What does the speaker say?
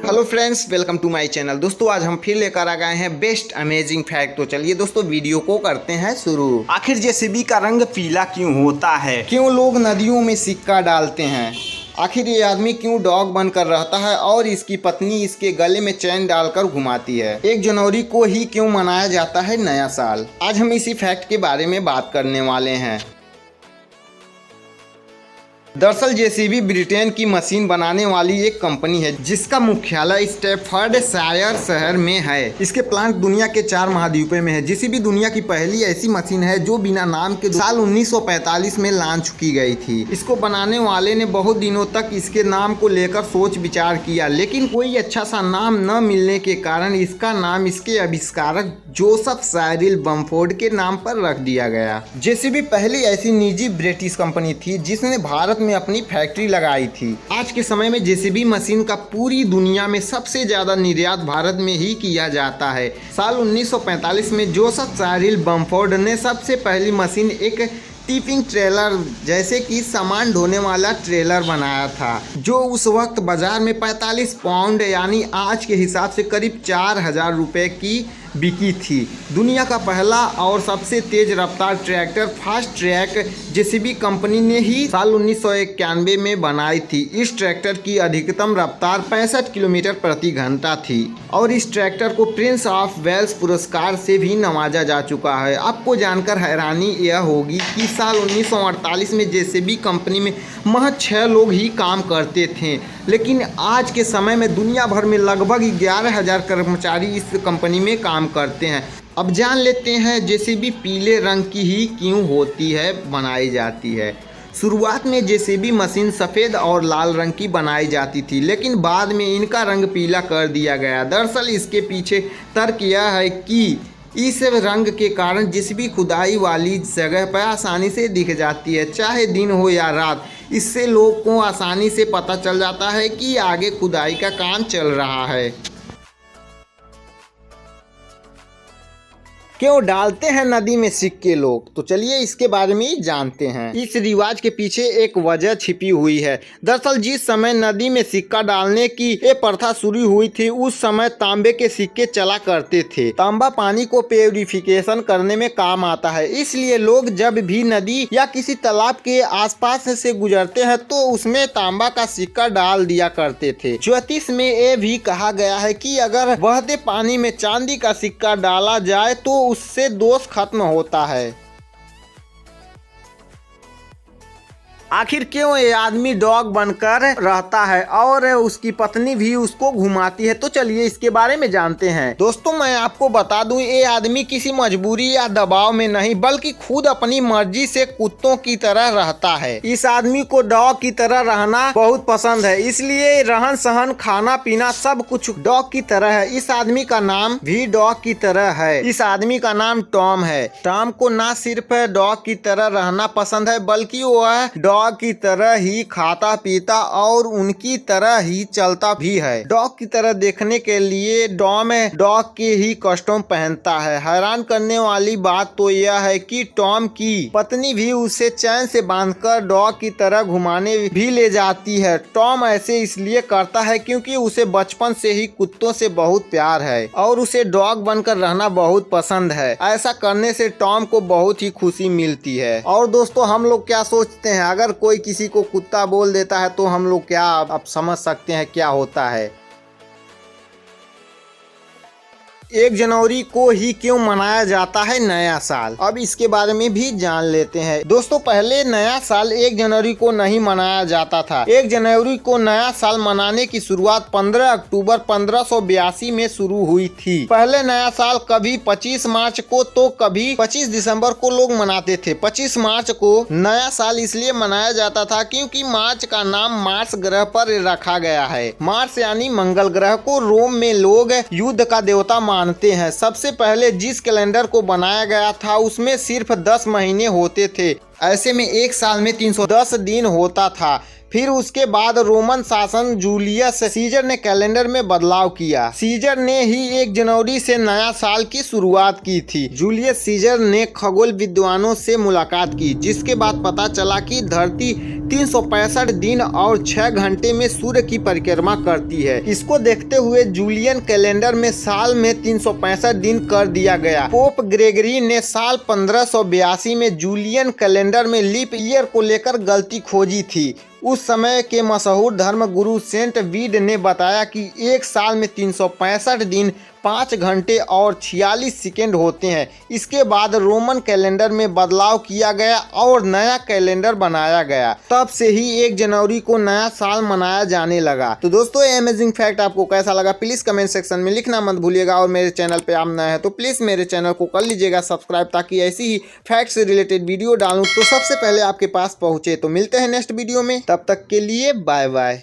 Hello friends, welcome to my channel. दोस्तों आज हम फिर लेकर आ गए हैं बेस्ट अमेजिंग फैक्ट। तो चलिए दोस्तों वीडियो को करते हैं शुरू। आखिर जेसीबी का रंग पीला क्यों होता है? क्यों लोग नदियों में सिक्का डालते हैं? आखिर ये आदमी क्यों डॉग बनकर रहता है और इसकी पत्नी इसके गले में चैन डालकर घुमाती है? 1 जनवरी को ही क्यों मनाया जाता है नया साल? आज हम इसी फैक्ट के बारे में बात करने वाले हैं। दरअसल जेसीबी ब्रिटेन की मशीन बनाने वाली एक कंपनी है जिसका मुख्यालय स्टैफर्डशायर शहर में है। इसके प्लांट दुनिया के 4 महाद्वीपों में है। जेसीबी दुनिया की पहली ऐसी मशीन है जो बिना नाम के साल 1945 में लॉन्च की गई थी। इसको बनाने वाले ने बहुत दिनों तक इसके नाम को लेकर सोच विचार किया, लेकिन कोई अच्छा सा नाम न मिलने के कारण इसका नाम इसके आविष्कारक जोसेफ साइरिल बमफोर्ड के नाम पर रख दिया गया। जेसीबी पहली ऐसी निजी ब्रिटिश कंपनी थी जिसने भारत में अपनी फैक्ट्री लगाई थी। आज के समय में जेसीबी मशीन का पूरी दुनिया में सबसे ज्यादा निर्यात भारत में ही किया जाता है। साल 1945 में जोसेफ साइरिल बमफोर्ड ने सबसे पहली मशीन एक टिपिंग ट्रेलर जैसे कि सामान ढोने वाला ट्रेलर बनाया था, जो उस वक्त बाजार में 45 पाउंड यानी आज के हिसाब से करीब 4000 रुपए की बिकी थी। दुनिया का पहला और सबसे तेज रफ्तार tractor fast track JCB company ने ही साल 1991 में बनाई थी। इस ट्रैक्टर की अधिकतम रफ्तार 65 किलोमीटर प्रति घंटा थी और इस ट्रैक्टर को प्रिंस ऑफ वेल्स पुरस्कार से भी नवाजा जा चुका है। आपको जानकर हैरानी यह होगी कि साल 1948 में जेसीबी कंपनी में महज 6 लोग ही काम करते थे, लेकिन आज के समय में दुनिया भर में लगभग 11,000 कर्मचारी इस कंपनी में काम करते हैं। अब जान लेते हैं जेसीबी पीले रंग की ही क्यों होती है, बनाई जाती है। शुरुआत में जेसीबी मशीन सफ़ेद और लाल रंग की बनाई जाती थी, लेकिन बाद में इनका रंग पीला कर दिया गया। दरअसल इसके पीछे तर्क यह है कि इस रंग के कारण जेसीबी खुदाई वाली जगह पर आसानी से दिख जाती है, चाहे दिन हो या रात। इससे लोग को आसानी से पता चल जाता है कि आगे खुदाई का काम चल रहा है। क्यों डालते हैं नदी में सिक्के लोग? तो चलिए इसके बारे में जानते हैं। इस रिवाज के पीछे एक वजह छिपी हुई है। दरअसल जिस समय नदी में सिक्का डालने की ये प्रथा शुरू हुई थी, उस समय तांबे के सिक्के चला करते थे। तांबा पानी को प्यूरिफिकेशन करने में काम आता है, इसलिए लोग जब भी नदी या किसी तालाब के आसपास से गुजरते हैं तो उसमें तांबा का सिक्का डाल दिया करते थे। ज्योतिष में ये भी कहा गया है कि अगर बहते पानी में चांदी का सिक्का डाला जाए तो उससे दोष खत्म होता है। आखिर क्यों ये आदमी डॉग बनकर रहता है और उसकी पत्नी भी उसको घुमाती है? तो चलिए इसके बारे में जानते हैं। दोस्तों मैं आपको बता दूं, ये आदमी किसी मजबूरी या दबाव में नहीं बल्कि खुद अपनी मर्जी से कुत्तों की तरह रहता है। इस आदमी को डॉग की तरह रहना बहुत पसंद है, इसलिए रहन सहन खाना पीना सब कुछ डॉग की तरह है। इस आदमी का नाम भी डॉग की तरह है। इस आदमी का नाम टॉम है। टॉम को ना सिर्फ डॉग की तरह रहना पसंद है बल्कि वह डॉग की तरह ही खाता पीता और उनकी तरह ही चलता भी है। डॉग की तरह देखने के लिए टॉम डॉग के ही कॉस्ट्यूम पहनता है। हैरान करने वाली बात तो यह है कि टॉम की पत्नी भी उसे चैन से बांधकर डॉग की तरह घुमाने भी ले जाती है। टॉम ऐसे इसलिए करता है क्योंकि उसे बचपन से ही कुत्तों से बहुत प्यार है और उसे डॉग बनकर रहना बहुत पसंद है। ऐसा करने से टॉम को बहुत ही खुशी मिलती है। और दोस्तों हम लोग क्या सोचते हैं, अगर कोई किसी को कुत्ता बोल देता है तो हम लोग क्या आप समझ सकते हैं क्या होता है। 1 जनवरी को ही क्यों मनाया जाता है नया साल? अब इसके बारे में भी जान लेते हैं। दोस्तों पहले नया साल 1 जनवरी को नहीं मनाया जाता था। 1 जनवरी को नया साल मनाने की शुरुआत 15 अक्टूबर 1582 में शुरू हुई थी। पहले नया साल कभी 25 मार्च को तो कभी 25 दिसंबर को लोग मनाते थे। 25 मार्च को नया साल इसलिए मनाया जाता था क्योंकि मार्च का नाम मार्स ग्रह पर रखा गया है। मार्स यानी मंगल ग्रह को रोम में लोग युद्ध का देवता मानते हैं। सबसे पहले जिस कैलेंडर को बनाया गया था उसमें सिर्फ 10 महीने होते थे। ऐसे में एक साल में 310 दिन होता था। फिर उसके बाद रोमन शासक जूलियस सीजर ने कैलेंडर में बदलाव किया। सीजर ने ही 1 जनवरी से नया साल की शुरुआत की थी। जूलियस सीजर ने खगोल विद्वानों से मुलाकात की, जिसके बाद पता चला कि धरती 365 दिन और 6 घंटे में सूर्य की परिक्रमा करती है। इसको देखते हुए जूलियन कैलेंडर में साल में 365 दिन कर दिया गया। पोप ग्रेगरी ने साल 1582 में जूलियन कैलेंडर में लीप ईयर को लेकर गलती खोजी थी। उस समय के मशहूर धर्मगुरु सेंट वीड ने बताया कि एक साल में 365 दिन 5 घंटे और 46 सेकेंड होते हैं। इसके बाद रोमन कैलेंडर में बदलाव किया गया और नया कैलेंडर बनाया गया। तब से ही 1 जनवरी को नया साल मनाया जाने लगा। तो दोस्तों, ये अमेजिंग फैक्ट आपको कैसा लगा प्लीज़ कमेंट सेक्शन में लिखना मत भूलिएगा। और मेरे चैनल पे आप नए हैं तो प्लीज़ मेरे चैनल को कर लीजिएगा सब्सक्राइब, ताकि ऐसी ही फैक्ट से रिलेटेड वीडियो डालूँ तो सबसे पहले आपके पास पहुँचे। तो मिलते हैं नेक्स्ट वीडियो में, तब तक के लिए बाय बाय।